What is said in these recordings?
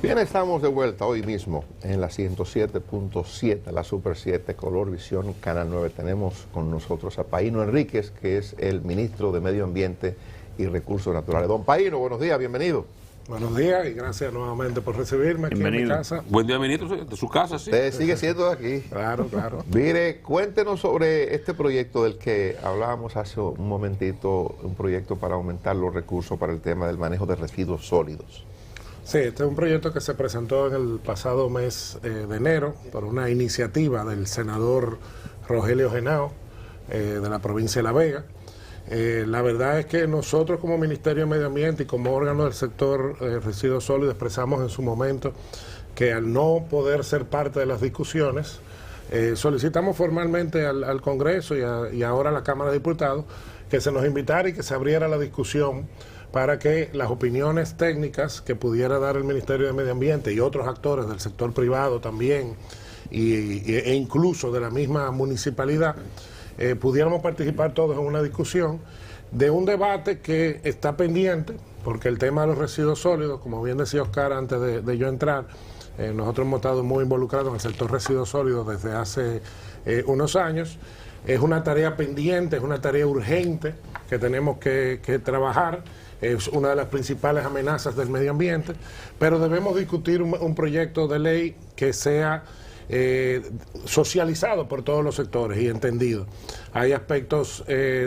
Bien, estamos de vuelta hoy mismo en la 107.7, la Super 7, Color Visión, Canal 9. Tenemos con nosotros a Paíno Enríquez, que es el ministro de Medio Ambiente y Recursos Naturales. Don Paíno, buenos días, bienvenido. Buenos días y gracias nuevamente por recibirme aquí en mi casa. Buen día, ministro, de su casa, sí. Usted sigue siendo de aquí. Claro, claro. Mire, cuéntenos sobre este proyecto del que hablábamos hace un momentito, un proyecto para aumentar los recursos para el tema del manejo de residuos sólidos. Sí, este es un proyecto que se presentó en el pasado mes de enero por una iniciativa del senador Rogelio Henao de la provincia de La Vega. La verdad es que nosotros como Ministerio de Medio Ambiente y como órgano del sector residuos sólidos expresamos en su momento que al no poder ser parte de las discusiones, solicitamos formalmente al Congreso y ahora a la Cámara de Diputados que se nos invitara y que se abriera la discusión para que las opiniones técnicas que pudiera dar el Ministerio de Medio Ambiente y otros actores del sector privado también e incluso de la misma municipalidad pudiéramos participar todos en una discusión de un debate que está pendiente, porque el tema de los residuos sólidos, como bien decía Oscar antes de yo entrar, nosotros hemos estado muy involucrados en el sector residuos sólidos desde hace unos años. Es una tarea pendiente, es una tarea urgente que tenemos que trabajar. Es una de las principales amenazas del medio ambiente, pero debemos discutir un proyecto de ley que sea socializado por todos los sectores y entendido. Hay aspectos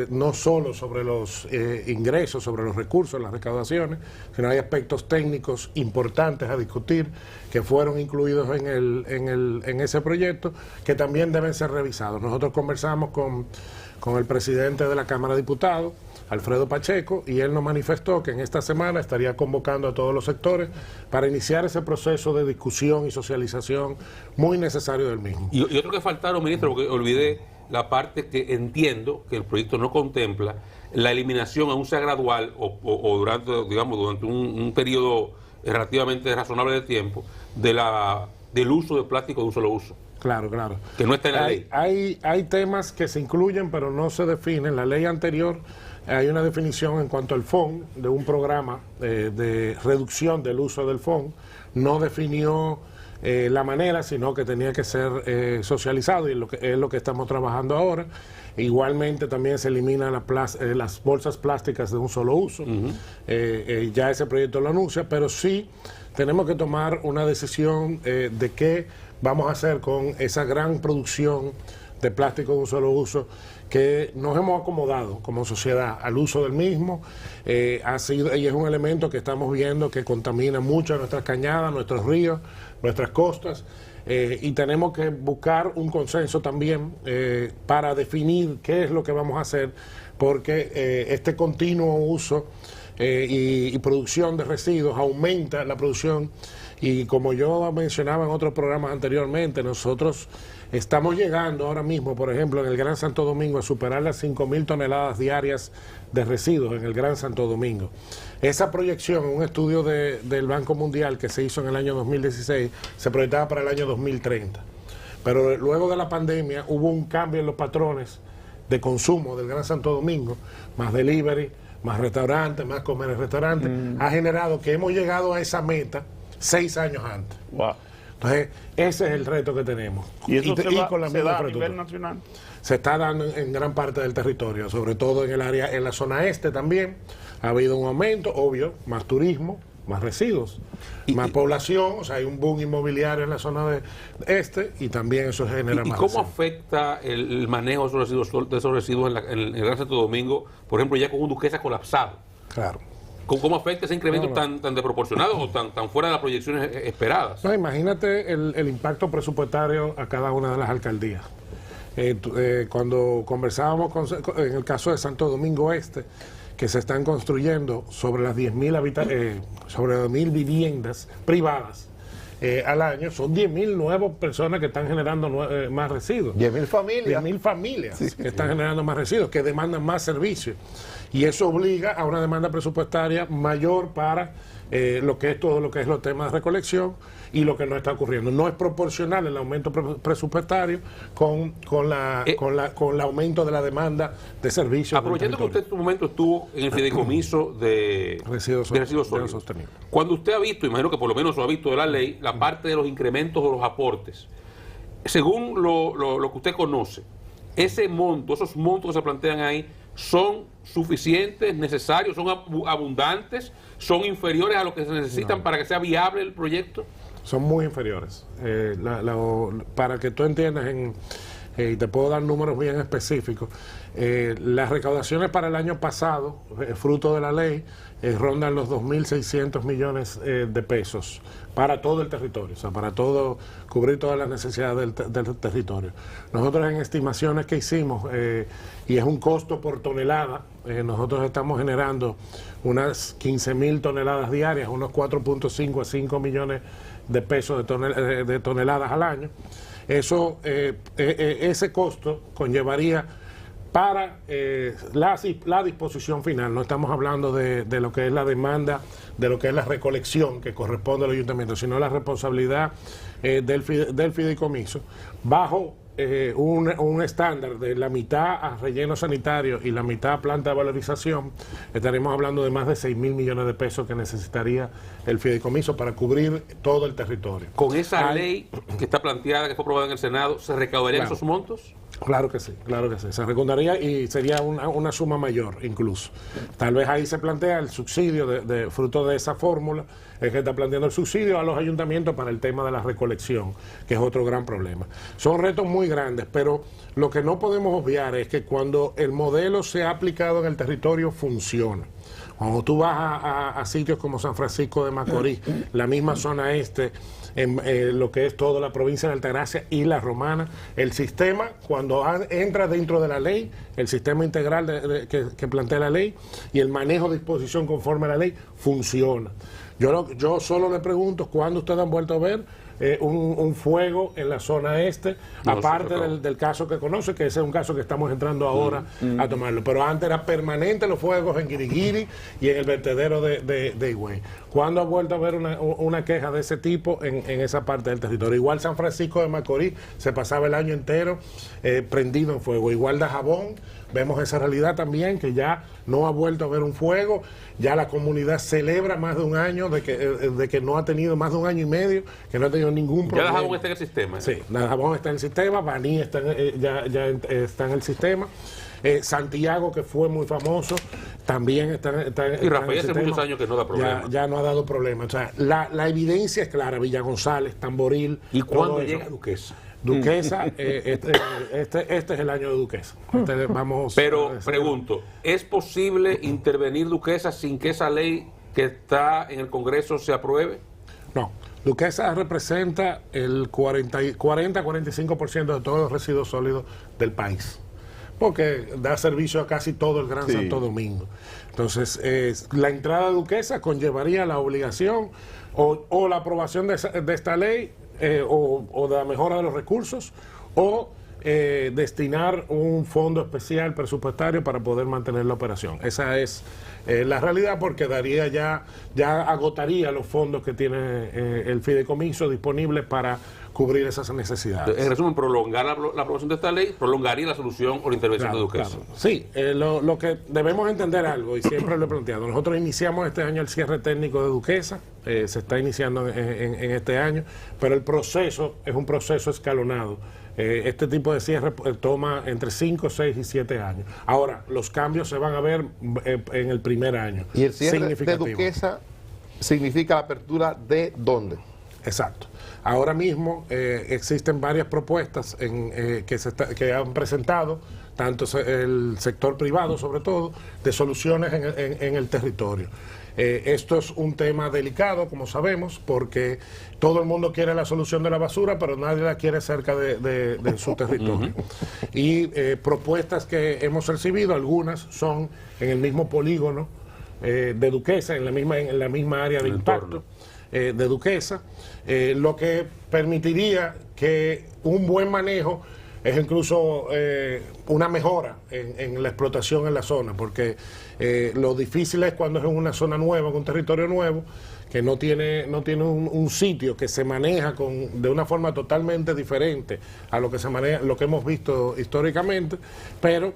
no solo sobre los ingresos, sobre los recursos, las recaudaciones, sino hay aspectos técnicos importantes a discutir que fueron incluidos en ese proyecto que también deben ser revisados. Nosotros conversamos con el presidente de la Cámara de Diputados, Alfredo Pacheco, y él nos manifestó que en esta semana estaría convocando a todos los sectores para iniciar ese proceso de discusión y socialización muy necesario del mismo. Y otro que faltaron, ministro, porque olvidé la parte que entiendo que el proyecto no contempla, la eliminación, aún sea gradual o durante, digamos, durante un periodo relativamente razonable de tiempo, del uso de plástico de un solo uso. Claro, claro. Que no está en la ley. Hay temas que se incluyen, pero no se definen. La ley anterior hay una definición en cuanto al FON, de un programa de reducción del uso del FON. No definió la manera, sino que tenía que ser socializado, y es lo que estamos trabajando ahora. Igualmente también se eliminan las bolsas plásticas de un solo uso. Ya ese proyecto lo anuncia, pero sí tenemos que tomar una decisión de qué vamos a hacer con esa gran producción de plástico de un solo uso que nos hemos acomodado como sociedad al uso del mismo. Ha sido, y es un elemento que estamos viendo que contamina mucho nuestras cañadas, nuestros ríos, nuestras costas, y tenemos que buscar un consenso también para definir qué es lo que vamos a hacer, porque este continuo uso y producción de residuos aumenta la producción. Y como yo mencionaba en otros programas anteriormente, nosotros estamos llegando ahora mismo, por ejemplo, en el Gran Santo Domingo, a superar las 5.000 toneladas diarias de residuos en el Gran Santo Domingo. Esa proyección, un estudio del Banco Mundial que se hizo en el año 2016, se proyectaba para el año 2030. Pero luego de la pandemia hubo un cambio en los patrones de consumo del Gran Santo Domingo, más delivery, más restaurantes, más comer en restaurantes, ha generado que hemos llegado a esa meta 6 años antes. Wow. Entonces, ese es el reto que tenemos. ¿Y eso con la se da a infraestructura. nivel nacional? Se está dando en gran parte del territorio, sobre todo en el área, en la zona este también. Ha habido un aumento, obvio, más turismo, más residuos, más población, o sea, hay un boom inmobiliario en la zona de este y también eso genera más. ¿Y cómo afecta el manejo de esos residuos en el Gran Santo Domingo, por ejemplo, ya con un Duquesa colapsado? Claro. ¿Cómo afecta ese incremento tan desproporcionado o tan fuera de las proyecciones esperadas? No, imagínate el impacto presupuestario a cada una de las alcaldías. Cuando conversábamos en el caso de Santo Domingo Este, que se están construyendo sobre las 10.000 viviendas privadas al año, son 10.000 nuevas personas que están generando más residuos. 10.000 familias. 10.000 familias que están generando más residuos, que demandan más servicios. Y eso obliga a una demanda presupuestaria mayor para lo que es todo lo que es los temas de recolección y lo que no está ocurriendo. No es proporcional el aumento presupuestario con el aumento de la demanda de servicios. Aprovechando que usted en su momento estuvo en el fideicomiso de residuos sólidos, cuando usted ha visto, imagino que por lo menos lo ha visto de la ley, la parte de los incrementos de los aportes, según lo que usted conoce, esos montos que se plantean ahí, ¿son suficientes, necesarios, son abundantes, son inferiores a lo que se necesitan para que sea viable el proyecto? Son muy inferiores. Para que tú entiendas, y te puedo dar números bien específicos, las recaudaciones para el año pasado, fruto de la ley, rondan los 2.600 millones de pesos para todo el territorio, o sea, para cubrir todas las necesidades del territorio. Nosotros en estimaciones que hicimos, y es un costo por tonelada, nosotros estamos generando unas 15.000 toneladas diarias, unos 4.5 a 5 millones de pesos de toneladas al año. Ese costo conllevaría para la disposición final. No estamos hablando de lo que es la demanda, de lo que es la recolección que corresponde al ayuntamiento, sino la responsabilidad del fideicomiso, bajo un estándar de la mitad a relleno sanitario y la mitad a planta de valorización. Estaremos hablando de más de 6.000 millones de pesos que necesitaría el fideicomiso para cubrir todo el territorio. ¿Con esa ley que está planteada, que fue aprobada en el Senado, se recaudarían esos montos? Claro que sí, se recaudaría y sería una suma mayor incluso. Tal vez ahí se plantea el subsidio de fruto de esa fórmula, es que está planteando el subsidio a los ayuntamientos para el tema de la recolección, que es otro gran problema. Son retos muy grandes, pero lo que no podemos obviar es que cuando el modelo se ha aplicado en el territorio, funciona. Cuando tú vas a sitios como San Francisco de Macorís, la misma zona este, en lo que es toda la provincia de Altagracia y la Romana, el sistema, cuando entra dentro de la ley, el sistema integral que plantea la ley y el manejo de disposición conforme a la ley, funciona. Yo solo le pregunto, ¿cuándo ustedes han vuelto a ver un fuego en la zona este, aparte del caso que conoce, que ese es un caso que estamos entrando ahora a tomarlo, pero antes era permanente los fuegos en Guiriguiri y en el vertedero de Higüey? ¿Cuándo ha vuelto a haber una queja de ese tipo en esa parte del territorio? Igual San Francisco de Macorís se pasaba el año entero prendido en fuego, igual Dajabón. Vemos esa realidad también, que ya no ha vuelto a haber un fuego, ya la comunidad celebra más de un año de que no ha tenido, más de un año y medio, que no ha tenido ningún problema. Ya Dajabón está en el sistema. Sí, Dajabón está en el sistema, Baní está está en el sistema. Santiago, que fue muy famoso, también está y Rafael hace muchos años que no da problema. Ya no ha dado problema. O sea, la evidencia es clara. Villa González, Tamboril. ¿Y cuándo llega Duquesa? Duquesa, este es el año de Duquesa. Pero pregunto, ¿es posible intervenir Duquesa sin que esa ley que está en el Congreso se apruebe? No. Duquesa representa el 40-45% de todos los residuos sólidos del país, porque da servicio a casi todo el Gran Santo Domingo. Entonces, la entrada de Duquesa conllevaría la obligación o la aprobación de esta ley, o de la mejora de los recursos, o destinar un fondo especial presupuestario para poder mantener la operación. Esa es la realidad, porque ya agotaría los fondos que tiene el fideicomiso disponibles para cubrir esas necesidades. En resumen, prolongar la aprobación de esta ley prolongaría la solución o la intervención de Duquesa. Claro. Sí, lo que debemos entender algo, y siempre lo he planteado, nosotros iniciamos este año el cierre técnico de Duquesa, se está iniciando en este año, pero el proceso es un proceso escalonado. Este tipo de cierre toma entre 5, 6 y 7 años. Ahora, los cambios se van a ver en el primer año. ¿Y el cierre de Duquesa significa la apertura de dónde? Exacto. Ahora mismo existen varias propuestas que han presentado, tanto el sector privado sobre todo, de soluciones en el territorio. Esto es un tema delicado, como sabemos, porque todo el mundo quiere la solución de la basura, pero nadie la quiere cerca de su territorio. Y propuestas que hemos recibido, algunas son en el mismo polígono de Duquesa, en la misma área de impacto de Duquesa, lo que permitiría que un buen manejo es incluso una mejora en la explotación en la zona, porque lo difícil es cuando es en una zona nueva, en un territorio nuevo, que no tiene un sitio que se maneja de una forma totalmente diferente a lo que se maneja, lo que hemos visto históricamente, pero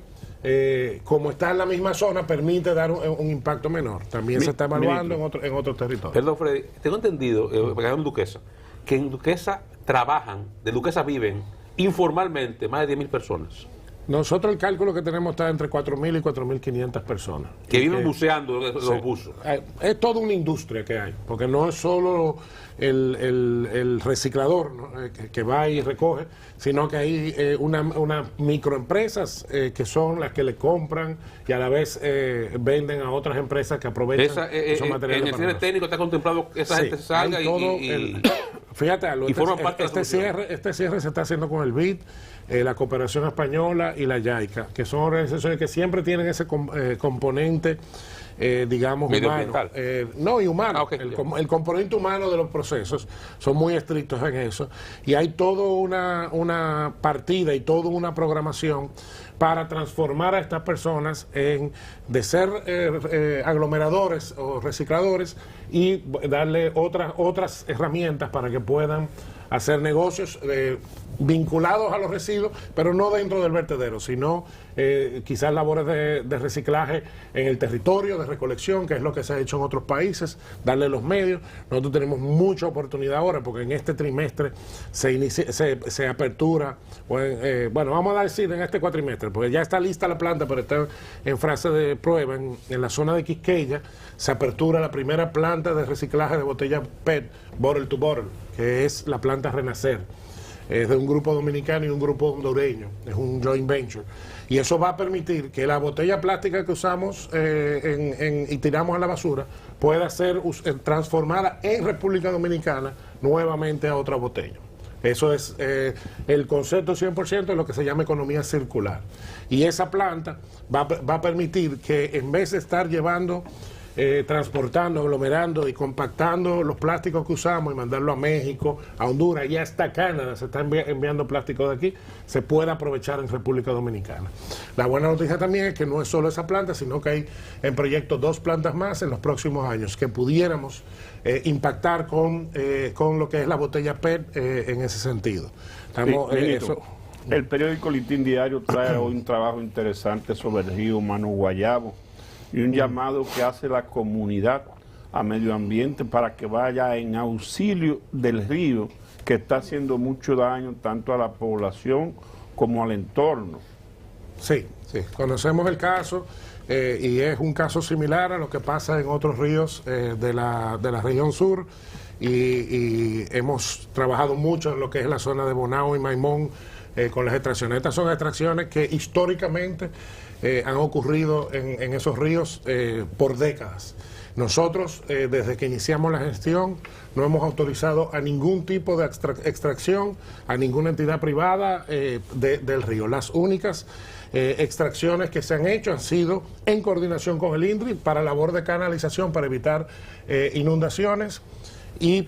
como está en la misma zona, permite dar un impacto menor. También se está evaluando en otros territorios. Perdón, Freddy, tengo entendido, en Duquesa, que en Duquesa de Duquesa viven informalmente más de 10.000 personas. Nosotros el cálculo que tenemos está entre 4.000 y 4.500 personas. Que viven buceando los buzos. Es toda una industria que hay, porque no es solo el reciclador, ¿no?, que va y recoge, sino que hay unas microempresas que son las que le compran y a la vez venden a otras empresas que aprovechan esos materiales. En el cierre técnico está contemplado que esa gente salga fíjate, forman parte de la solución. Este cierre se está haciendo con el BID, la Cooperación Española y la JICA, que son organizaciones que siempre tienen ese componente, digamos, humano. Y humano. Okay, el componente humano de los procesos son muy estrictos en eso. Y hay toda una partida y toda una programación para transformar a estas personas de ser aglomeradores o recicladores y darle otras herramientas para que puedan hacer negocios vinculados a los residuos, pero no dentro del vertedero, sino quizás labores de reciclaje en el territorio, de recolección, que es lo que se ha hecho en otros países, darle los medios. Nosotros tenemos mucha oportunidad ahora, porque en este trimestre se apertura, bueno, vamos a decir en este cuatrimestre, porque ya está lista la planta, pero está en fase de prueba, en la zona de Quisqueya, se apertura la primera planta de reciclaje de botellas PET, bottle to bottle, que es la planta Renacer. Es de un grupo dominicano y un grupo hondureño, es un joint venture. Y eso va a permitir que la botella plástica que usamos y tiramos a la basura pueda ser transformada en República Dominicana nuevamente a otra botella. Eso es el concepto 100% de lo que se llama economía circular. Y esa planta va a permitir que en vez de estar llevando transportando, aglomerando y compactando los plásticos que usamos y mandarlo a México, a Honduras y hasta Canadá, se está enviando plástico de aquí, se puede aprovechar en República Dominicana. La buena noticia también es que no es solo esa planta, sino que hay en proyecto 2 plantas más en los próximos años que pudiéramos impactar con lo que es la botella PET en ese sentido. El periódico Listín Diario trae hoy un trabajo interesante sobre el río Mano Guayabo y un llamado que hace la comunidad a medio ambiente para que vaya en auxilio del río, que está haciendo mucho daño tanto a la población como al entorno. Sí, conocemos el caso y es un caso similar a lo que pasa en otros ríos de la región sur y hemos trabajado mucho en lo que es la zona de Bonao y Maimón con las extracciones. Estas son extracciones que históricamente han ocurrido en esos ríos por décadas. Nosotros, desde que iniciamos la gestión, no hemos autorizado a ningún tipo de extracción, a ninguna entidad privada del río. Las únicas extracciones que se han hecho han sido en coordinación con el INDRI para labor de canalización, para evitar inundaciones y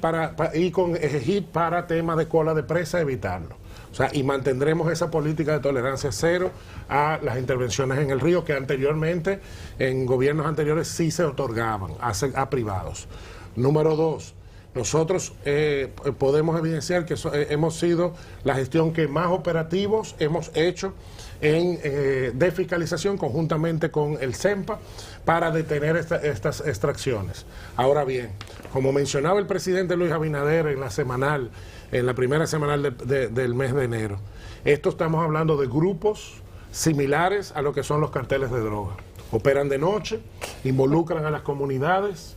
con EGIP para temas de cola de presa, evitarlo. O sea, y mantendremos esa política de tolerancia cero a las intervenciones en el río que anteriormente, en gobiernos anteriores, sí se otorgaban a privados. Número 2, nosotros podemos evidenciar que hemos sido la gestión que más operativos hemos hecho de fiscalización conjuntamente con el CEMPA para detener estas extracciones. Ahora bien, como mencionaba el presidente Luis Abinader en la primera semanal del mes de enero, estamos hablando de grupos similares a lo que son los carteles de droga. Operan de noche, involucran a las comunidades,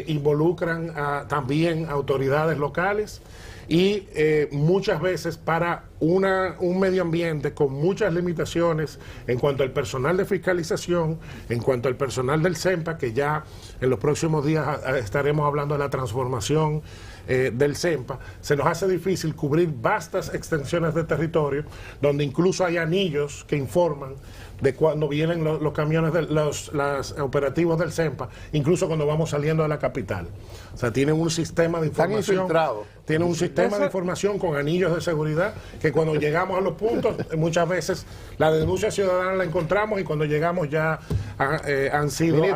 involucran también a autoridades locales y muchas veces para un medio ambiente con muchas limitaciones en cuanto al personal de fiscalización, en cuanto al personal del CEMPA, que ya en los próximos días estaremos hablando de la transformación del CEMPA, se nos hace difícil cubrir vastas extensiones de territorio donde incluso hay anillos que informan de cuando vienen los camiones, los operativos del CEMPA, incluso cuando vamos saliendo de la capital. O sea, tienen un sistema de información. Están infiltrados. tiene un sistema de información con anillos de seguridad que cuando llegamos a los puntos, muchas veces la denuncia ciudadana la encontramos y cuando llegamos ya han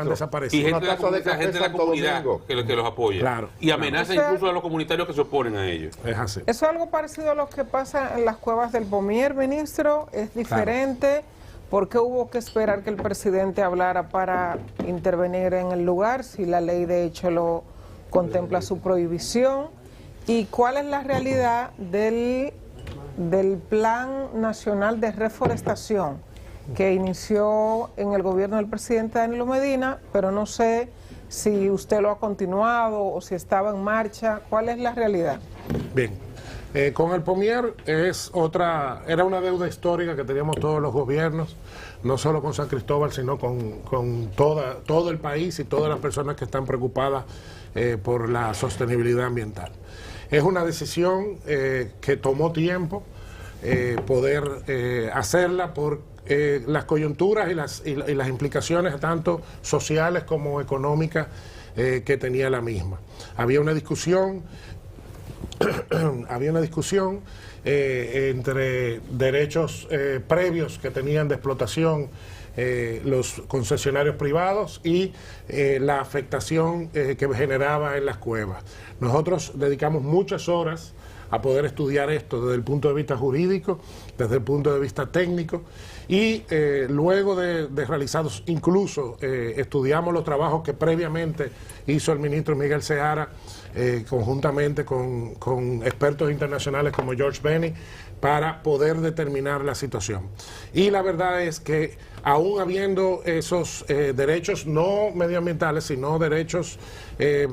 desaparecido. Y gente de la comunidad que los apoya. Claro, y amenaza incluso a los comunitarios que se oponen a ellos. Es así. Eso es algo parecido a lo que pasa en las cuevas del Pomier, ministro. Es diferente. Claro. ¿Por qué hubo que esperar que el presidente hablara para intervenir en el lugar si la ley de hecho lo contempla su prohibición? ¿Y cuál es la realidad del Plan Nacional de Reforestación que inició en el gobierno del presidente Danilo Medina, pero no sé si usted lo ha continuado o si estaba en marcha? ¿Cuál es la realidad? Bien. Con el Pomier era una deuda histórica que teníamos todos los gobiernos, no solo con San Cristóbal, sino con todo el país y todas las personas que están preocupadas por la sostenibilidad ambiental. Es una decisión que tomó tiempo poder hacerla por las coyunturas y las implicaciones tanto sociales como económicas que tenía la misma. Había una discusión entre derechos previos que tenían de explotación los concesionarios privados y la afectación que generaba en las cuevas. Nosotros dedicamos muchas horas a poder estudiar esto desde el punto de vista jurídico, desde el punto de vista técnico, y luego de realizados, incluso estudiamos los trabajos que previamente hizo el ministro Miguel Seara, conjuntamente con expertos internacionales como George Benny, para poder determinar la situación. Y la verdad es que aún habiendo esos derechos no medioambientales, sino derechos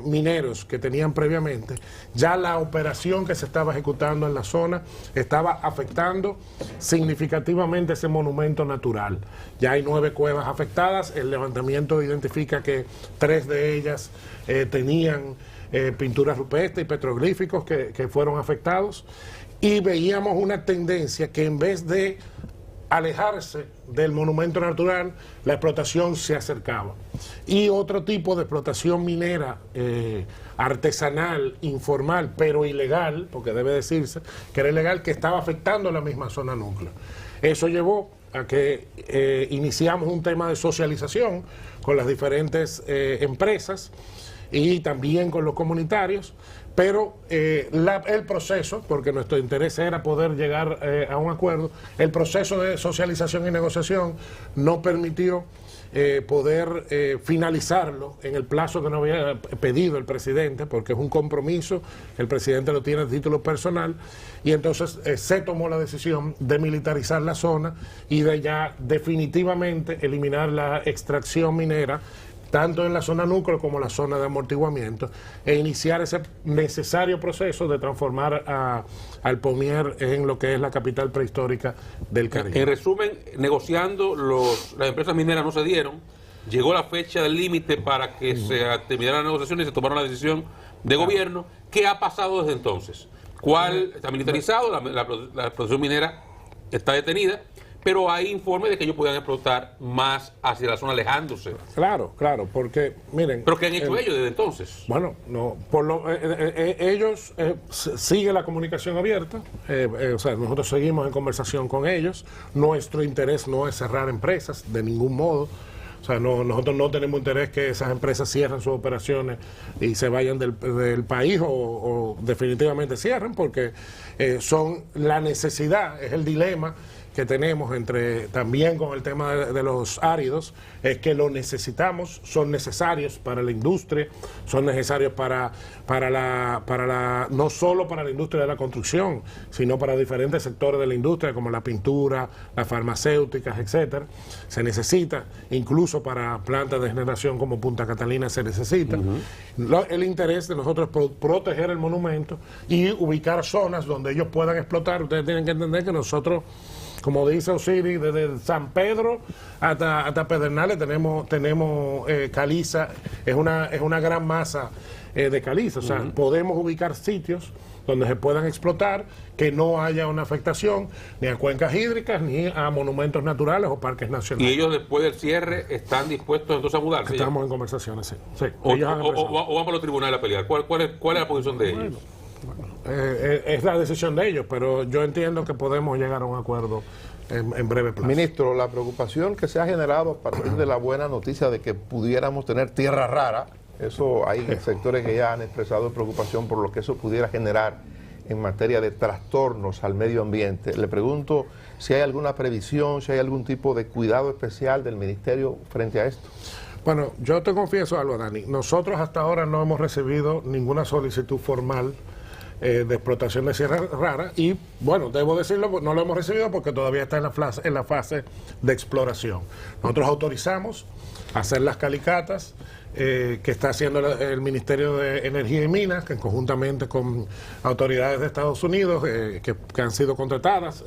mineros que tenían previamente, ya la operación que se estaba ejecutando en la zona estaba afectando significativamente ese monumento natural. Ya hay 9 cuevas afectadas, el levantamiento identifica que 3 de ellas tenían pinturas rupestres y petroglíficos que fueron afectados, y veíamos una tendencia que en vez de alejarse del monumento natural, la explotación se acercaba. Y otro tipo de explotación minera artesanal, informal, pero ilegal, porque debe decirse que era ilegal, que estaba afectando la misma zona núcleo. Eso llevó a que iniciamos un tema de socialización con las diferentes empresas y también con los comunitarios, pero el proceso, porque nuestro interés era poder llegar a un acuerdo, el proceso de socialización y negociación no permitió poder finalizarlo en el plazo que nos había pedido el presidente, porque es un compromiso, el presidente lo tiene a título personal, y entonces se tomó la decisión de militarizar la zona y de ya definitivamente eliminar la extracción minera, tanto en la zona núcleo como en la zona de amortiguamiento, e iniciar ese necesario proceso de transformar al Pomier en lo que es la capital prehistórica del Caribe. En resumen, negociando, las empresas mineras no se dieron, llegó la fecha del límite para que se terminaran las negociaciones y se tomaron la decisión de gobierno. ¿Qué ha pasado desde entonces? ¿Cuál está militarizado? La producción minera está detenida, pero hay informes de que ellos podían explotar más hacia la zona, alejándose. Claro, porque, miren... ¿Pero qué han hecho ellos desde entonces? Bueno, no, ellos siguen la comunicación abierta, o sea, nosotros seguimos en conversación con ellos. Nuestro interés no es cerrar empresas, de ningún modo. O sea, nosotros no tenemos interés que esas empresas cierren sus operaciones y se vayan del país o definitivamente cierren, porque son la necesidad, es el dilema que tenemos también con el tema de los áridos, es que lo necesitamos, son necesarios para la industria, son necesarios no solo para la industria de la construcción, sino para diferentes sectores de la industria, como la pintura, las farmacéuticas, etcétera. Se necesita, incluso para plantas de generación como Punta Catalina se necesita. El interés de nosotros es proteger el monumento y ubicar zonas donde ellos puedan explotar. Ustedes tienen que entender que nosotros, como dice Osiris, desde San Pedro hasta Pedernales tenemos caliza, es una gran masa de caliza. O sea, podemos ubicar sitios donde se puedan explotar, que no haya una afectación ni a cuencas hídricas, ni a monumentos naturales o parques nacionales. ¿Y ellos después del cierre están dispuestos entonces a mudarse? Estamos en conversaciones, sí. O van para los tribunales a pelear. ¿Cuál es la posición de ellos? Es la decisión de ellos, pero yo entiendo que podemos llegar a un acuerdo en breve plazo. Ministro, la preocupación que se ha generado a partir de la buena noticia de que pudiéramos tener tierra rara, eso hay sectores que ya han expresado preocupación por lo que eso pudiera generar en materia de trastornos al medio ambiente. Le pregunto si hay alguna previsión, si hay algún tipo de cuidado especial del Ministerio frente a esto. Bueno, yo te confieso algo, Dani. Nosotros hasta ahora no hemos recibido ninguna solicitud formal de explotación de tierra rara y, bueno, debo decirlo, no lo hemos recibido porque todavía está en la fase de exploración. Nosotros autorizamos hacer las calicatas que está haciendo el Ministerio de Energía y Minas, que conjuntamente con autoridades de Estados Unidos que han sido contratadas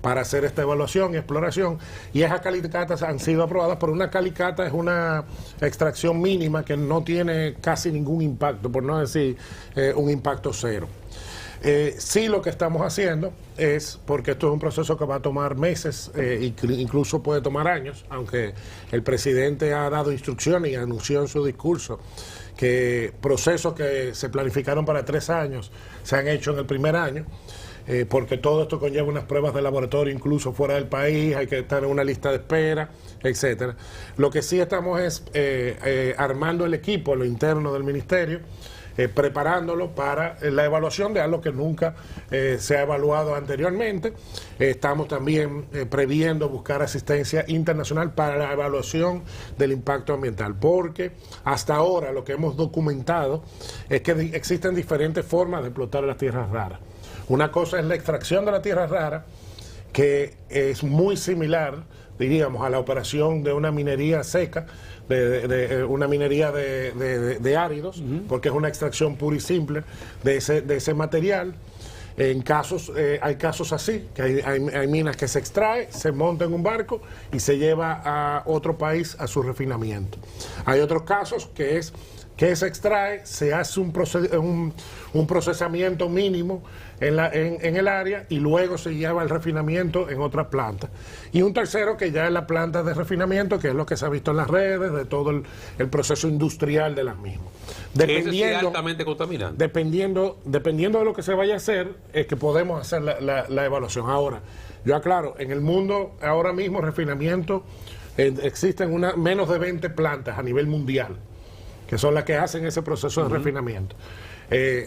para hacer esta evaluación y exploración, y esas calicatas han sido aprobadas. Por una calicata es una extracción mínima que no tiene casi ningún impacto, por no decir un impacto cero. Sí, lo que estamos haciendo es, porque esto es un proceso que va a tomar meses, incluso puede tomar años, aunque el presidente ha dado instrucciones y anunció en su discurso que procesos que se planificaron para 3 años se han hecho en el primer año, porque todo esto conlleva unas pruebas de laboratorio incluso fuera del país, hay que estar en una lista de espera, etcétera. Lo que sí estamos es armando el equipo, lo interno del ministerio, preparándolo para la evaluación de algo que nunca se ha evaluado anteriormente. Estamos también previendo buscar asistencia internacional para la evaluación del impacto ambiental, porque hasta ahora lo que hemos documentado es que existen diferentes formas de explotar las tierras raras. Una cosa es la extracción de la tierra rara, que es muy similar, diríamos, a la operación de una minería seca, de una minería de áridos, porque es una extracción pura y simple de ese material. En casos, hay casos así, que hay minas que se extrae, se monta en un barco y se lleva a otro país a su refinamiento. Hay otros casos que se extrae, se hace un procesamiento mínimo en el área y luego se lleva al refinamiento en otra planta. Y un tercero que ya es la planta de refinamiento, que es lo que se ha visto en las redes, de todo el proceso industrial de las mismas. Ese sí es altamente contaminante. Dependiendo de lo que se vaya a hacer, es que podemos hacer la evaluación. Ahora, yo aclaro, en el mundo ahora mismo refinamiento, existen menos de 20 plantas a nivel mundial, que son las que hacen ese proceso de refinamiento.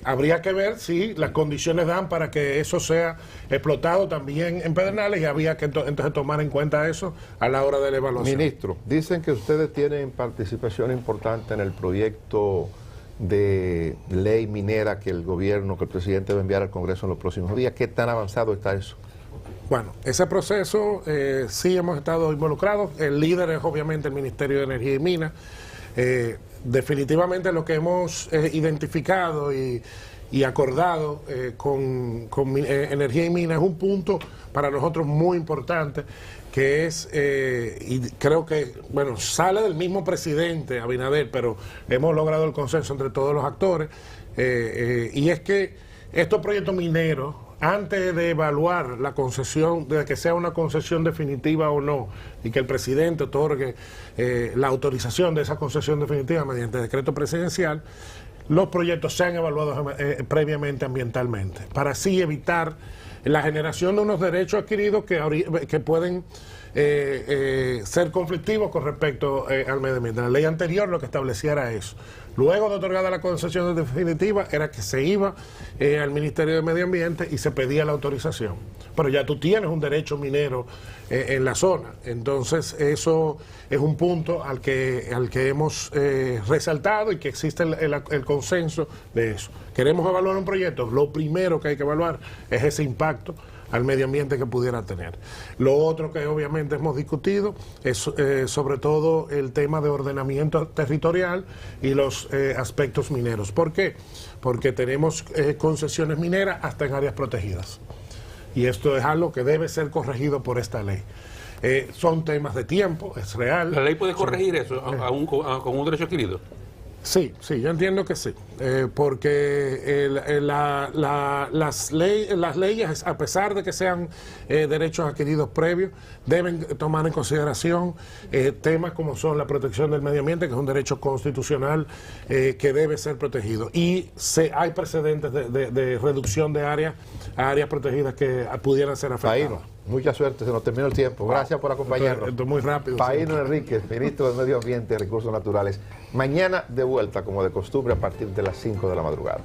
Habría que ver si las condiciones dan para que eso sea explotado también en Pedernales, y habría que entonces tomar en cuenta eso a la hora de la evaluación. Ministro, dicen que ustedes tienen participación importante en el proyecto de ley minera que el presidente va a enviar al Congreso en los próximos días. ¿Qué tan avanzado está eso? Bueno, ese proceso sí hemos estado involucrados. El líder es obviamente el Ministerio de Energía y Minas. Definitivamente lo que hemos identificado y acordado con Energía y Minas es un punto para nosotros muy importante, que es, y creo que, bueno, sale del mismo presidente Abinader, pero hemos logrado el consenso entre todos los actores, y es que estos proyectos mineros, antes de evaluar la concesión, de que sea una concesión definitiva o no, y que el presidente otorgue la autorización de esa concesión definitiva mediante decreto presidencial, los proyectos sean evaluados previamente ambientalmente, para así evitar la generación de unos derechos adquiridos que pueden ser conflictivos con respecto al medio ambiente. La ley anterior lo que establecía era eso. Luego de otorgada la concesión definitiva, era que se iba al Ministerio de Medio Ambiente y se pedía la autorización. Pero ya tú tienes un derecho minero en la zona. Entonces, eso es un punto al que hemos resaltado, y que existe el consenso de eso. Queremos evaluar un proyecto. Lo primero que hay que evaluar es ese impacto al medio ambiente que pudiera tener. Lo otro que obviamente hemos discutido es sobre todo el tema de ordenamiento territorial y los aspectos mineros. ¿Por qué? Porque tenemos concesiones mineras hasta en áreas protegidas. Y esto es algo que debe ser corregido por esta ley. Son temas de tiempo, es real. ¿La ley puede corregir eso con un derecho adquirido? Sí, yo entiendo que sí, porque las leyes, a pesar de que sean derechos adquiridos previos, deben tomar en consideración temas como son la protección del medio ambiente, que es un derecho constitucional que debe ser protegido. Y hay precedentes de reducción de áreas a áreas protegidas que pudieran ser afectadas. Paíno, mucha suerte, se nos terminó el tiempo. Gracias por acompañarnos. Esto es muy rápido. Paíno Enríquez, ministro de Medio Ambiente y Recursos Naturales. Mañana de vuelta, como de costumbre, a partir de las 5 de la madrugada.